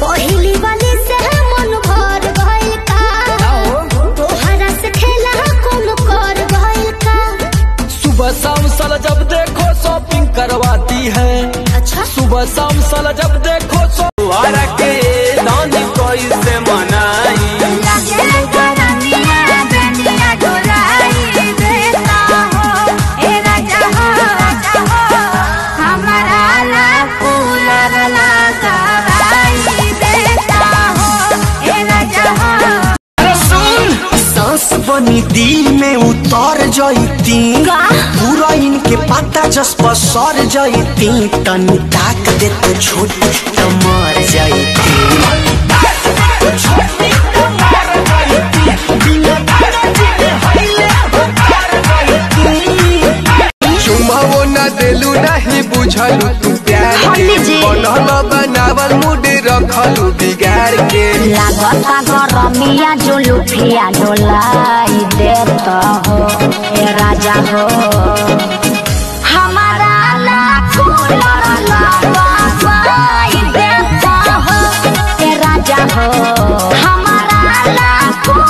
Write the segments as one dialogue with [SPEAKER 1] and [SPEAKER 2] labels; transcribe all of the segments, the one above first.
[SPEAKER 1] पहली वाली से मन भर गइल का तोहरा से खेला कौन कर गइल का।
[SPEAKER 2] सुबह शाम साला जब देखो शॉपिंग करवाती है।
[SPEAKER 1] अच्छा
[SPEAKER 2] सुबह शाम साला जब देखो के नानी कोई से मनाई बनी दिल में उतर जाती पूरा इनके पता जस पर सर जाती तनी ताक दे तो छोटी तो मर जाती। चुमाओ ना दिलू नहीं बुझलू तू प्यार के बनल बनावल मूड रखलू बिगाड़ के।
[SPEAKER 1] लागता गरमिया जो लुफिया डोलाई देता हो ए राजा हो हमारा लाखों लगाई देता हो ए राजा हो हमारा लाखों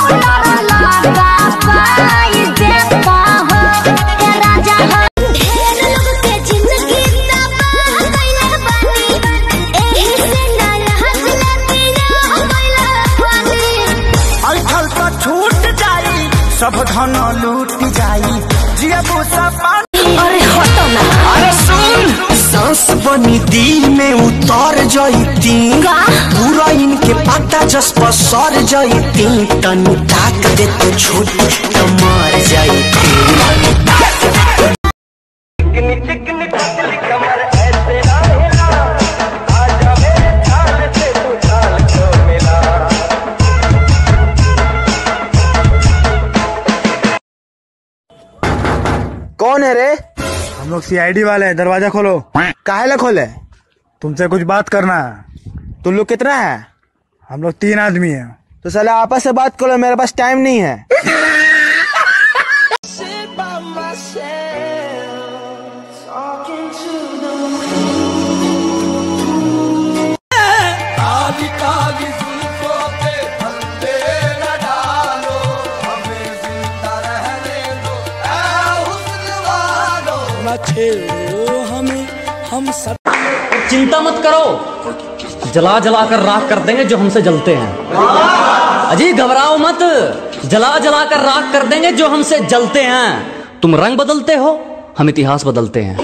[SPEAKER 1] लगाई देता हो ए राजा हो। ढेर लोग के जिंदगी तबाह कइले बानी एही से ना हंसले पिया गइला पानी।
[SPEAKER 2] फल तो छूट जाई सब धन लूट जाई जिया भूसा पानी।
[SPEAKER 1] अरे हटो ना।
[SPEAKER 2] अरे सुन सांस बनी दिल में उतर जाती पूरा इनके पता जस पर सर जाती तनी ताक दे तो छोटी तो मर जाती।
[SPEAKER 3] कौन है रे?
[SPEAKER 4] हम लोग CID वाले हैं, दरवाजा खोलो।
[SPEAKER 3] काहे ला खोले?
[SPEAKER 4] तुमसे कुछ बात करना है।
[SPEAKER 3] तुम लोग कितना है?
[SPEAKER 4] हम लोग 3 आदमी हैं।
[SPEAKER 3] तो साला आपस से बात करो, मेरे पास टाइम नहीं है।
[SPEAKER 2] हम सब चिंता मत करो, जला जला कर राख कर देंगे जो हमसे जलते हैं। अजी घबराओ मत, जला जला कर राख कर देंगे जो हमसे जलते हैं। तुम रंग बदलते हो, हम इतिहास बदलते हैं।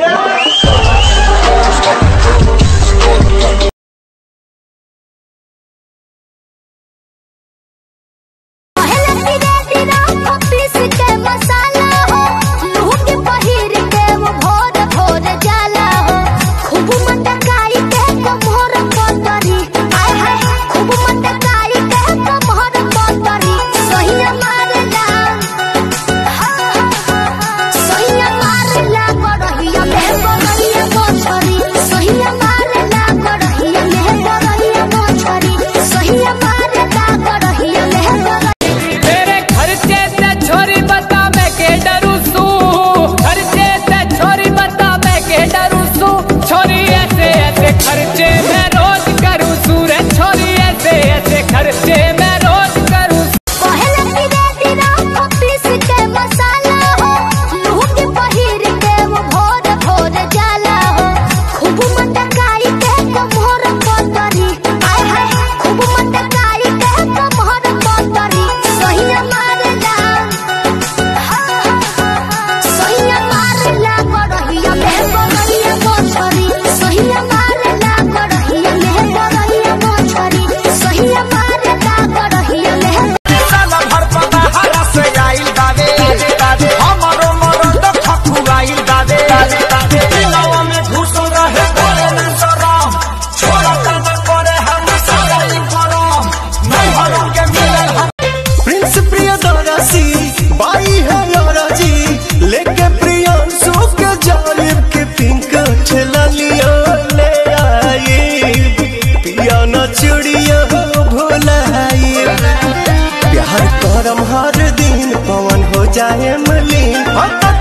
[SPEAKER 3] जाए मलिन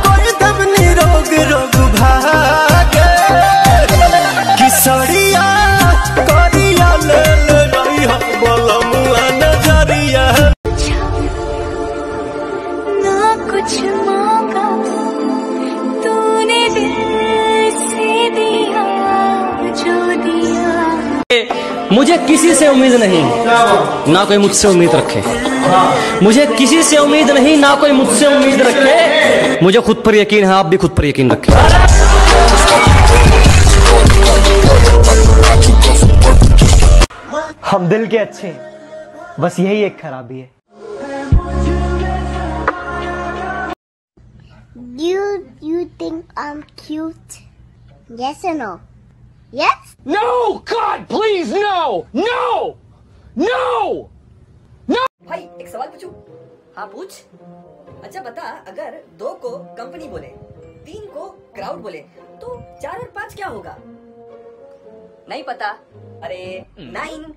[SPEAKER 3] कोई दबनी रोग रोग भागे किसरिया करिया ले
[SPEAKER 2] मुझे किसी से उम्मीद नहीं, ना कोई मुझसे उम्मीद रखे। मुझे किसी से उम्मीद नहीं, ना कोई मुझसे उम्मीद रखे। मुझे खुद पर यकीन है, आप भी खुद पर यकीन रखें।
[SPEAKER 5] हम दिल के अच्छे हैं, बस यही एक खराबी है।
[SPEAKER 1] Do you think I'm cute? Yes or no? Yes?
[SPEAKER 6] No! God, please, no! No! No!
[SPEAKER 7] भाई एक सवाल पूछूं? हाँ पूछ। अच्छा बता, अगर 2 को कंपनी बोले, 3 को क्राउड बोले, तो 4 और 5 क्या होगा? नहीं पता? अरे 9।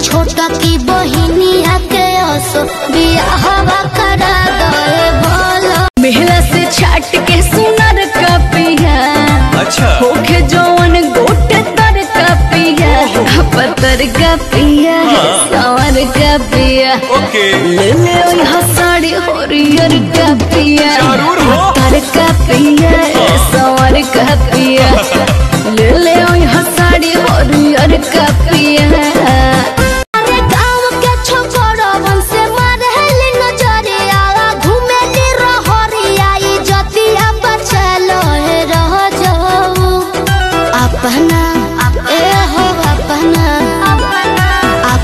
[SPEAKER 1] छोटा की बहिनिया के ओसो बियाहवा करा दे बोलो। मेहला से छाट के सुनर का पिया, अच्छा होके जौन गोटे तर का पिया, पतर का पिया, सवर का पिया, ले ले यहाँ साड़ी हरियर का पिया, पतर का पिया, सवर का पिया, ले ले यहाँ साड़ी हरियर का पिया।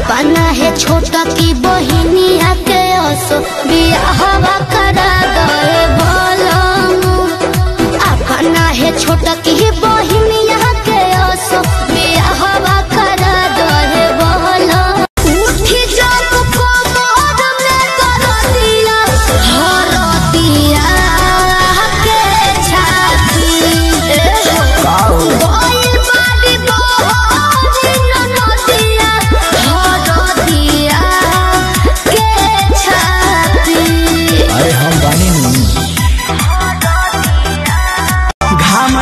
[SPEAKER 1] अपना है छोटा की बहिनिया के ओसो बियाहवा करा दे बोलो। अपना है छोटा की बहिनिया के ओसो बियाहवा करा दे बोलो। उठी जब कोमर में कर दिया हरदिया के छाती,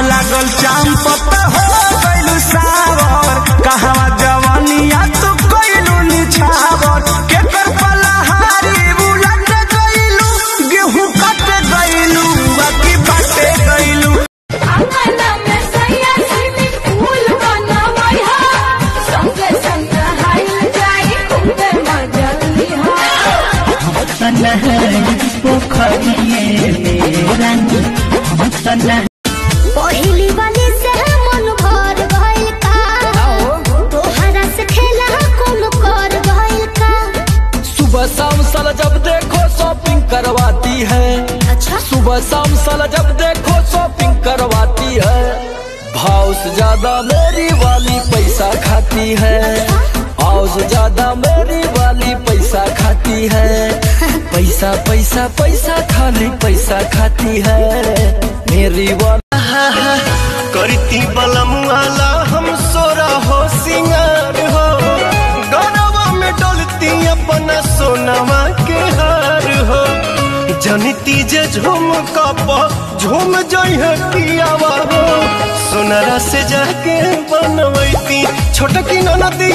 [SPEAKER 3] लागल चांपत हो गइलू सावर, कहवा जवानिया तू कइलू निछावर, केकर पलहारी बुलट गइलू, गेहूं कट गइलू, बाकी बाटे गइलू।
[SPEAKER 1] अंगना में सैया स्विमिंग पूल बनवाई हा, संगे संग हाइल जाई खूबे मजा लिहा। पोखरिए मेरा हम पहली वाली से मन भर गइल का, तोहरा से खेला कौन कर गइल का।
[SPEAKER 2] सुबह शाम साला जब देखो शॉपिंग करवाती है। अच्छा सुबह शाम साला जब देखो शॉपिंग करवाती है। भाव से ज्यादा मेरी वाली पैसा खाती है, भाव से ज्यादा मेरी वाली पैसा खाती है। पैसा पैसा पैसा खाली पैसा खाती है मेरी वाली।
[SPEAKER 3] करती बलम वाला हम सोरा हो सिंगार हो, गौरवा में डोलती अपना सोनावा के हार हो। जनती जे झूम झूम जइहे पियावा हो, सोनरा से जाके बनवैती छोटकी ननदी